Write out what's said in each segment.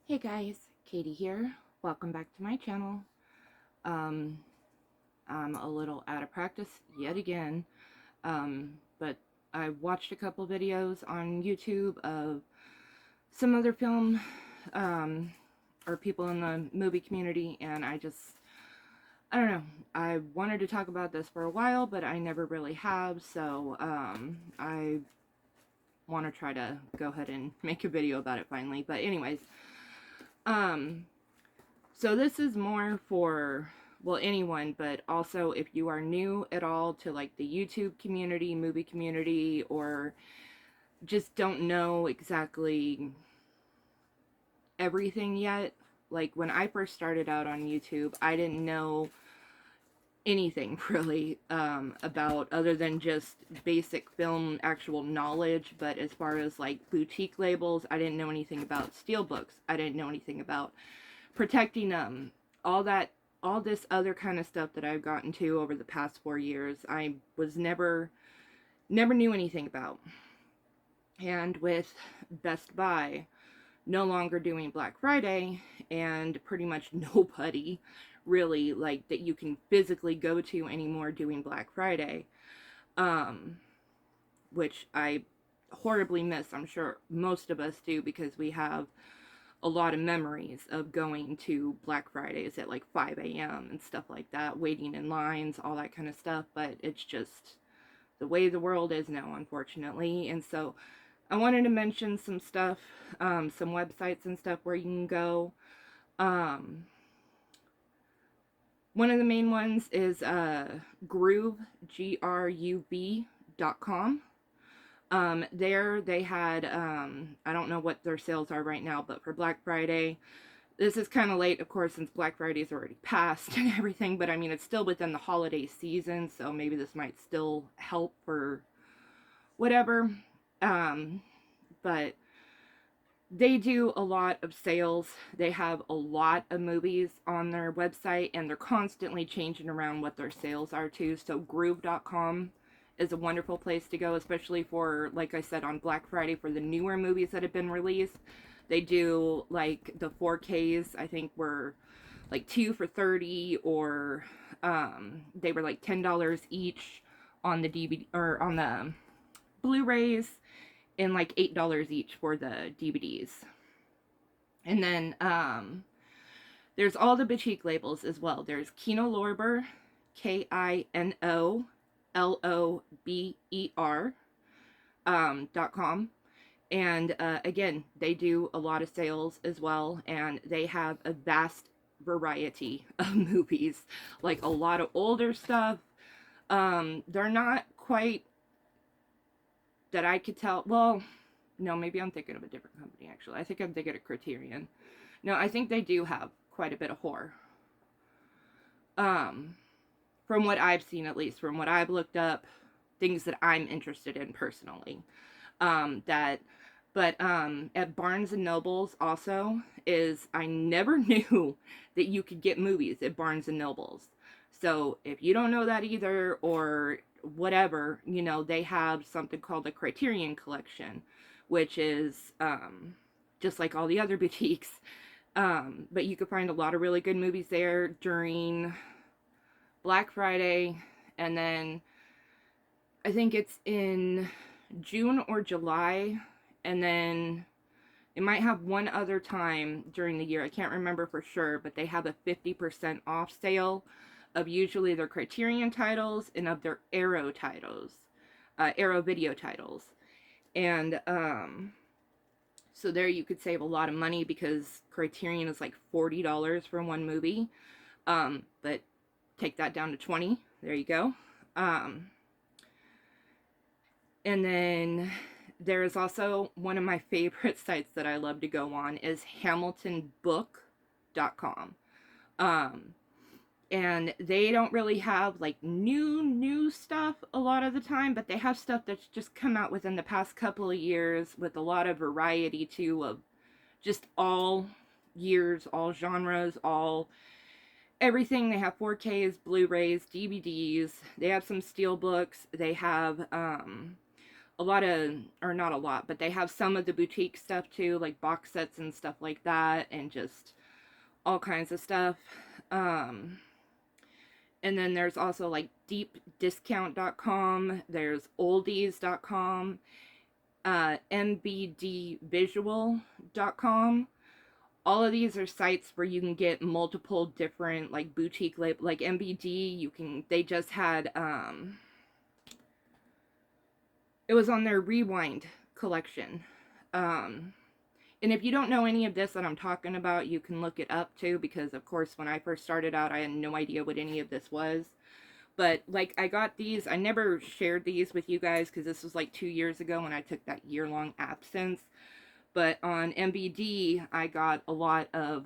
Hey guys, Katie here. Welcome back to my channel. Um, I'm a little out of practice yet again, but I watched a couple videos on YouTube of some other film or people in the movie community, and I don't know, I wanted to talk about this for a while, but I never really have, so I want to try to go ahead and make a video about it finally. But anyways, um, so this is more for, well, anyone, but also if you are new at all to like the YouTube community, movie community, or just don't know exactly everything yet. Like when I first started out on YouTube, I didn't know anything really about other than just basic film actual knowledge. But as far as like boutique labels, I didn't know anything about steelbooks. I didn't know anything about protecting them, all that, all this other kind of stuff that I've gotten to over the past 4 years. I was never knew anything about. And with Best Buy no longer doing Black Friday, and pretty much nobody really like that you can physically go to anymore doing Black Friday, um which I horribly miss. I'm sure most of us do, because we have a lot of memories of going to Black Fridays at like 5 a.m. and stuff like that, waiting in lines, all that kind of stuff. But it's just the way the world is now, unfortunately. And so I wanted to mention some stuff, some websites and stuff where you can go. Um, One of the main ones is Groove, GRUV.com. There they had, I don't know what their sales are right now, but for Black Friday, this is kind of late, of course, since Black Friday's already passed and everything, but I mean, it's still within the holiday season, so maybe this might still help for whatever. But they do a lot of sales. They have a lot of movies on their website, and they're constantly changing around what their sales are too. So groove.com is a wonderful place to go, especially for, like I said, on Black Friday for the newer movies that have been released. They do like the 4Ks, I think were like 2 for 30, or they were like $10 each on the DVD or on the Blu-rays, and like $8 each for the DVDs. And then there's all the boutique labels as well. There's Kino Lorber, KINOLOBER .com. And again, they do a lot of sales as well, and they have a vast variety of movies, like a lot of older stuff. They're not quite, that I could tell, well, no, maybe I'm thinking of a different company actually. I think I'm thinking of Criterion. No, I think they do have quite a bit of horror. From what I've seen, at least, from what I've looked up, things that I'm interested in personally. That But at Barnes and Nobles also is, I never knew that you could get movies at Barnes and Nobles. So if you don't know that either, or whatever, you know, they have something called the Criterion Collection, which is just like all the other boutiques. But you could find a lot of really good movies there during Black Friday, and then I think it's in June or July, and then it might have one other time during the year. I can't remember for sure, but they have a 50% off sale of usually their Criterion titles and of their Arrow titles, Arrow video titles. And so there you could save a lot of money, because Criterion is like $40 for one movie. But take that down to 20. There you go. And then there is also one of my favorite sites that I love to go on is HamiltonBook.com. And they don't really have like new stuff a lot of the time, but they have stuff that's just come out within the past couple of years with a lot of variety too, of just all years, all genres, all everything. They have 4Ks, Blu-rays, DVDs. They have some steelbooks. They have a lot of, or not a lot, but they have some of the boutique stuff too, like box sets and stuff like that, and just all kinds of stuff. Um, and then there's also like deepdiscount.com, there's oldies.com, mbdvisual.com. All of these are sites where you can get multiple different like boutique label, like MBD. They just had it was on their Rewind collection. And if you don't know any of this that I'm talking about, you can look it up too, because of course when I first started out I had no idea what any of this was. But like, I got these, I never shared these with you guys because this was like 2 years ago when I took that year-long absence. But on MBD I got a lot of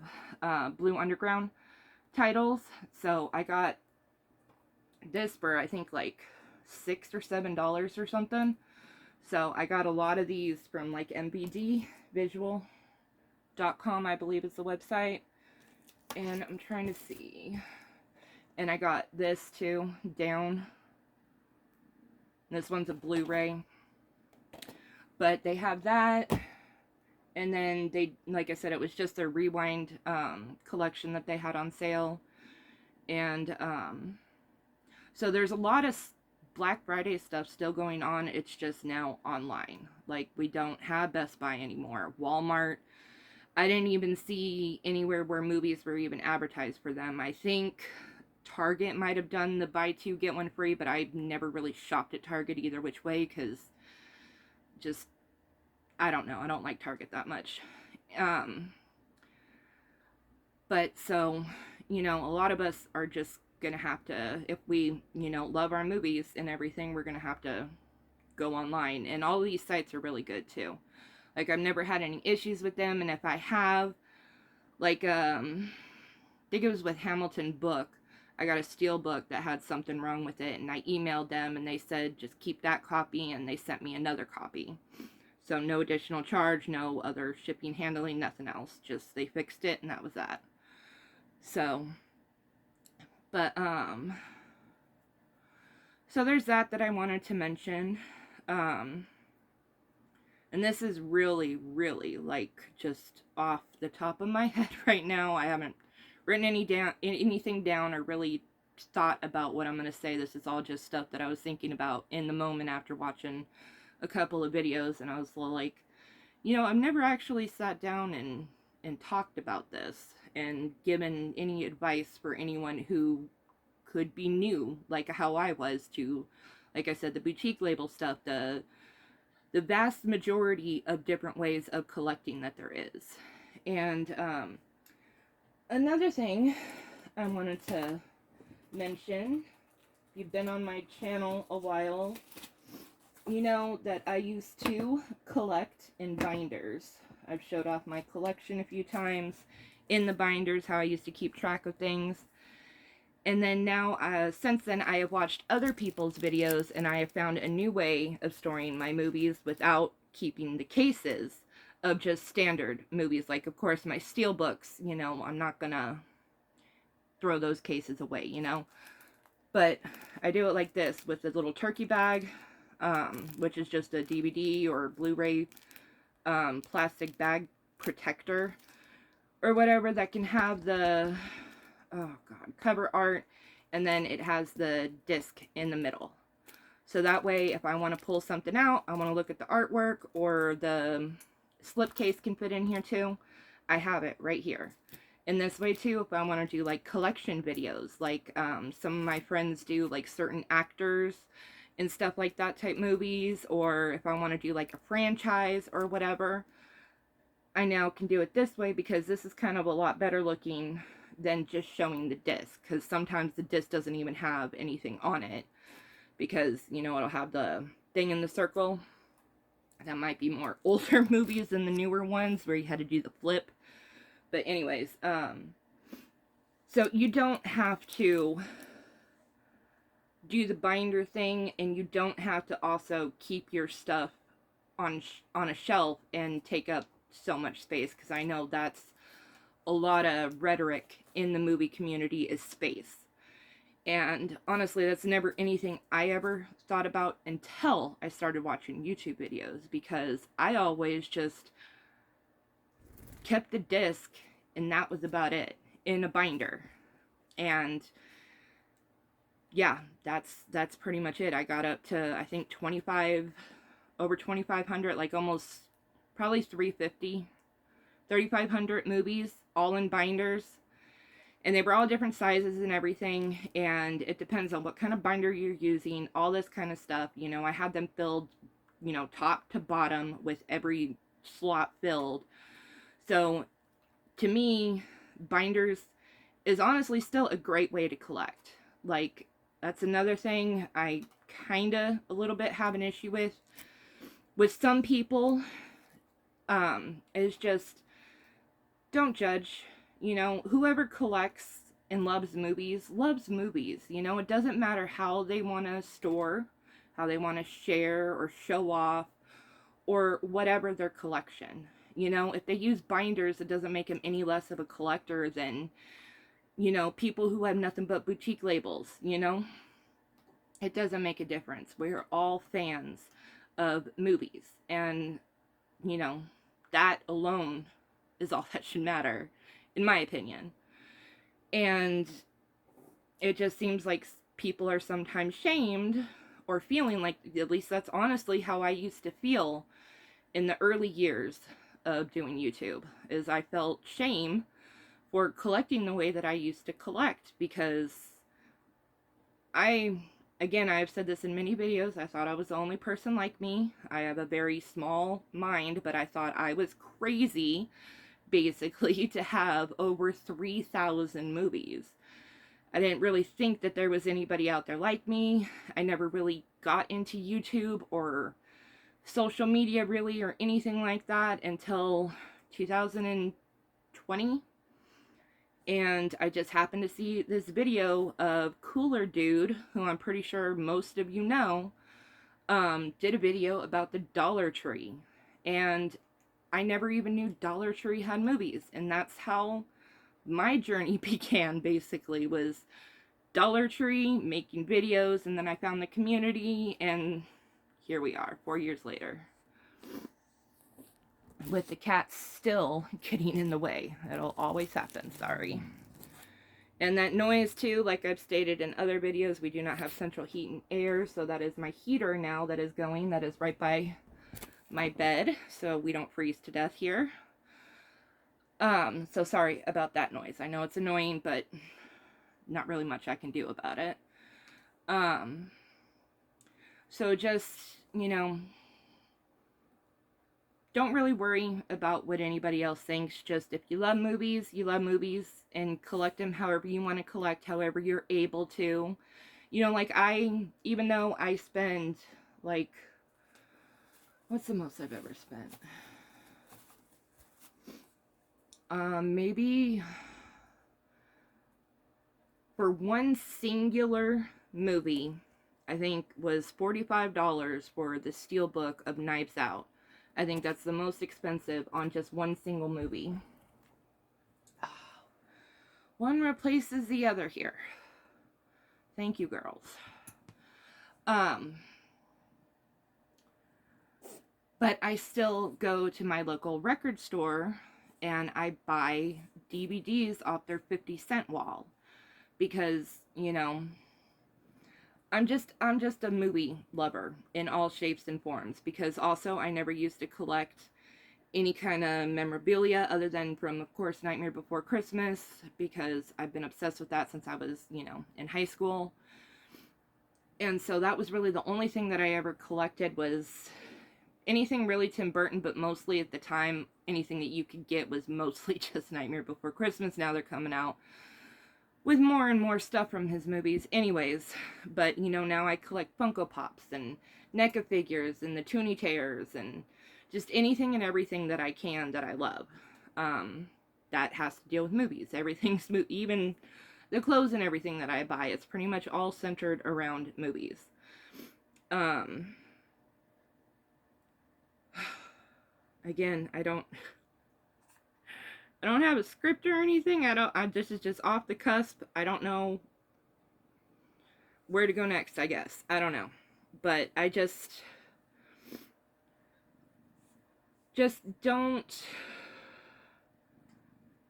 Blue Underground titles. So I got this for I think like $6 or $7 or something. So I got a lot of these from like mbdvisual.com, I believe is the website. And I'm trying to see. And I got this too, Down. This one's a Blu-ray. But they have that. And then they, like I said, it was just their Rewind collection that they had on sale. And so there's a lot of Black Friday stuff still going on. It's just now online. Like, we don't have Best Buy anymore. Walmart, I didn't even see anywhere where movies were even advertised for them. I think Target might have done the buy two get one free, but I've never really shopped at Target either which way, because just, I don't know, I don't like Target that much. But so, you know, a lot of us are just gonna have to, if we, you know, love our movies and everything, we're gonna have to go online. And all of these sites are really good too. Like, I've never had any issues with them, and if I have, like, I think it was with Hamilton book, I got a steel book that had something wrong with it, and I emailed them and they said just keep that copy, and they sent me another copy. So no additional charge, no other shipping, handling, nothing else. Just they fixed it and that was that. So, but so there's that I wanted to mention. And this is really, really like just off the top of my head right now. I haven't written anything down or really thought about what I'm going to say. This is all just stuff that I was thinking about in the moment after watching a couple of videos, and I was like, you know, I've never actually sat down and talked about this and given any advice for anyone who could be new, like how I was, to, like I said, the boutique label stuff, the vast majority of different ways of collecting that there is. And another thing I wanted to mention, if you've been on my channel a while, you know that I used to collect in binders. I've showed off my collection a few times in the binders, how I used to keep track of things. And then now, since then, I have watched other people's videos, and I have found a new way of storing my movies without keeping the cases of just standard movies. Like, of course, my steel books, you know, I'm not gonna throw those cases away, you know. But I do it like this, with a little turkey bag, which is just a DVD or Blu-ray plastic bag protector or whatever that can have the, oh god, cover art, and then it has the disc in the middle. So that way, if I want to pull something out, I want to look at the artwork, or the slipcase can fit in here too, I have it right here. And this way too, if I want to do like collection videos, like some of my friends do, like certain actors and stuff like that type movies, or if I want to do like a franchise or whatever, I now can do it this way, because this is kind of a lot better looking than just showing the disc, because sometimes the disc doesn't even have anything on it, because, you know, it'll have the thing in the circle. That might be more older movies than the newer ones where you had to do the flip. But anyways, so you don't have to do the binder thing, and you don't have to also keep your stuff on a shelf and take up so much space, because I know that's a lot of rhetoric in the movie community, is space. And honestly, that's never anything I ever thought about until I started watching YouTube videos, because I always just kept the disc and that was about it in a binder. And yeah, that's pretty much it. I got up to, I think, 25, over 2,500, like almost probably 350, 3,500 movies, all in binders. And they were all different sizes and everything, and it depends on what kind of binder you're using, all this kind of stuff. You know, I had them filled, you know, top to bottom with every slot filled. So to me, binders is honestly still a great way to collect. Like, that's another thing I kind of a little bit have an issue with some people, is just don't judge. You know, whoever collects and loves movies loves movies. You know, it doesn't matter how they want to store, how they want to share or show off, or whatever their collection. You know, if they use binders, it doesn't make them any less of a collector than, you know, people who have nothing but boutique labels. You know, it doesn't make a difference. We're all fans of movies, and, you know, that alone is all that should matter, in my opinion. And it just seems like people are sometimes shamed, or feeling like, at least that's honestly how I used to feel in the early years of doing YouTube, is I felt shame for collecting the way that I used to collect, because again, I've said this in many videos, I thought I was the only person like me. I have a very small mind, but I thought I was crazy, basically, to have over 3,000 movies. I didn't really think that there was anybody out there like me. I never really got into YouTube or social media really, or anything like that, until 2020. And I just happened to see this video of Cooler Dude, who I'm pretty sure most of you know, did a video about the Dollar Tree. And I never even knew Dollar Tree had movies. And that's how my journey began, basically, was Dollar Tree, making videos, and then I found the community, and here we are, 4 years later. With the cat still getting in the way. It'll always happen, sorry. And that noise too, like I've stated in other videos, we do not have central heat and air, so that is my heater now that is going, that is right by my bed, so we don't freeze to death here. So sorry about that noise. I know it's annoying, but not really much I can do about it. So just, you know, don't really worry about what anybody else thinks. Just, if you love movies, and collect them however you want to collect, however you're able to. You know, like even though I spend, like, what's the most I've ever spent? Maybe for one singular movie, I think was $45 for the steelbook of Knives Out. I think that's the most expensive on just one single movie. One replaces the other here. Thank you, girls. But I still go to my local record store and I buy DVDs off their 50-cent wall, because, you know, I'm just a movie lover in all shapes and forms, because also I never used to collect any kind of memorabilia other than from, of course, Nightmare Before Christmas, because I've been obsessed with that since I was, you know, in high school. And so that was really the only thing that I ever collected, was anything really Tim Burton, but mostly at the time, anything that you could get was mostly just Nightmare Before Christmas. Now they're coming out with more and more stuff from his movies anyways. But, you know, now I collect Funko Pops and NECA figures and the Toonie Tears and just anything and everything that I can that I love. That has to deal with movies. Everything's even the clothes and everything that I buy, it's pretty much all centered around movies. Again, I don't have a script or anything. This is just off the cusp. I don't know where to go next, I guess. I don't know. But I just don't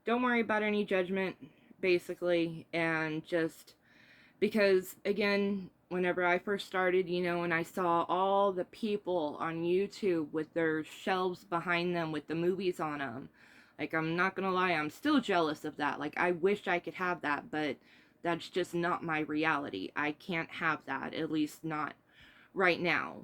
worry about any judgment, basically, and just, because again, whenever I first started, you know, and I saw all the people on YouTube with their shelves behind them with the movies on them, like, I'm not gonna lie, I'm still jealous of that. Like, I wish I could have that, but that's just not my reality. I can't have that, at least not right now.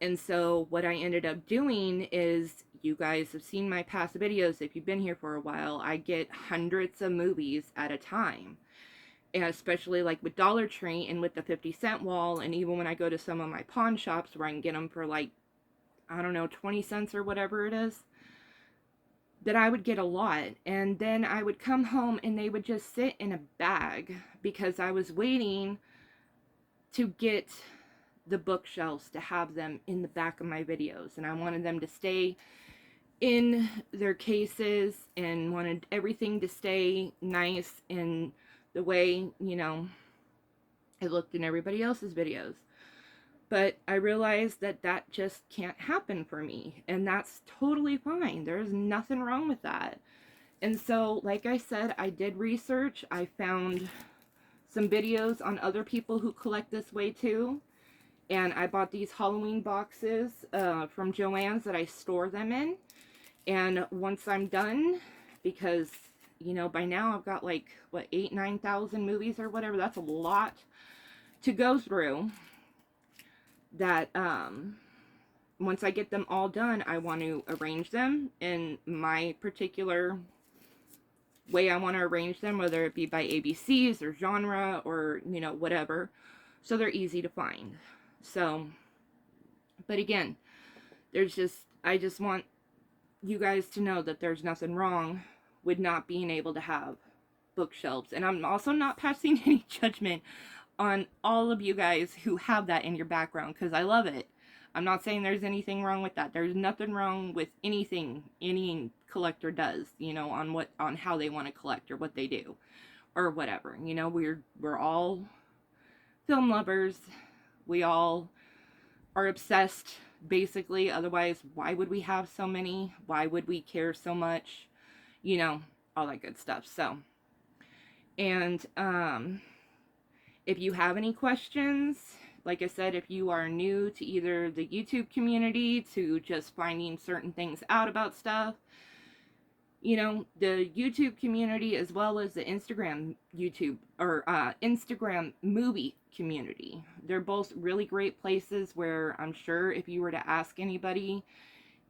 And so what I ended up doing is, you guys have seen my past videos, if you've been here for a while, I get hundreds of movies at a time. And especially like with Dollar Tree and with the 50-cent wall, and even when I go to some of my pawn shops where I can get them for like, I don't know, 20 cents or whatever it is, that I would get a lot. And then I would come home and they would just sit in a bag because I was waiting to get the bookshelves to have them in the back of my videos, and I wanted them to stay in their cases and wanted everything to stay nice in the way, you know, it looked in everybody else's videos. But I realized that that just can't happen for me, and that's totally fine. There's nothing wrong with that. And so, like I said, I did research. I found some videos on other people who collect this way too. And I bought these Halloween boxes from Joann's that I store them in. And once I'm done, because, you know, by now I've got like, what, 9,000 movies or whatever. That's a lot to go through. That, once I get them all done, I want to arrange them in my particular way I want to arrange them, whether it be by ABCs or genre or, you know, whatever. So they're easy to find. So, but again, I just want you guys to know that there's nothing wrong with not being able to have bookshelves. And I'm also not passing any judgment on all of you guys who have that in your background, because I love it. I'm not saying there's anything wrong with that. There's nothing wrong with anything any collector does, you know, on how they want to collect or what they do or whatever. You know, we're all film lovers. We all are obsessed, basically. Otherwise, why would we have so many? Why would we care so much? You know, all that good stuff. So, and if you have any questions, like I said, if you are new to either the YouTube community, to just finding certain things out about stuff, you know, the YouTube community as well as the Instagram Instagram movie community. They're both really great places where I'm sure if you were to ask anybody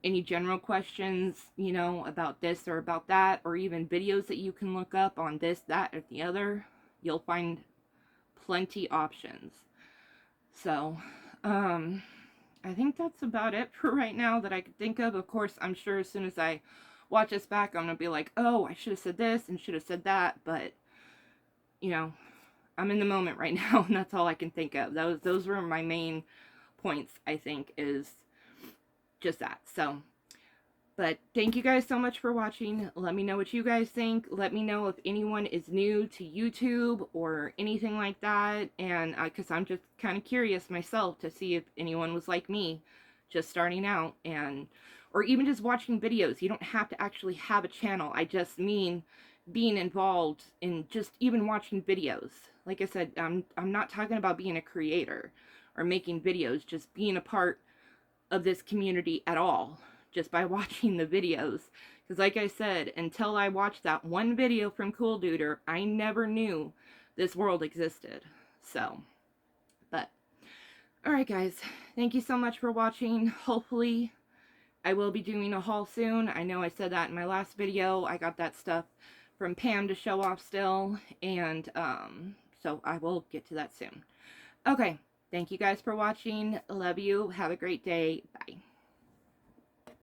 any general questions, you know, about this or about that, or even videos that you can look up on this, that, or the other, you'll find plenty options. So, I think that's about it for right now that I could think of. Of course, I'm sure as soon as I watch this back, I'm going to be like, oh, I should have said this and should have said that, but, you know, I'm in the moment right now, and that's all I can think of. Those were my main points, I think, is just that. So, but thank you guys so much for watching. Let me know what you guys think. Let me know if anyone is new to YouTube or anything like that, and because I'm just kind of curious myself to see if anyone was like me, just starting out, and or even just watching videos. You don't have to actually have a channel. I just mean being involved in just even watching videos. Like I said, I'm not talking about being a creator or making videos, just being a part of this community at all, just by watching the videos. Because like I said, until I watched that one video from Cool Duder, I never knew this world existed. So, but, alright guys, thank you so much for watching. Hopefully, I will be doing a haul soon. I know I said that in my last video. I got that stuff from Pam to show off still, and so I will get to that soon. Okay, thank you guys for watching. Love you. Have a great day. Bye.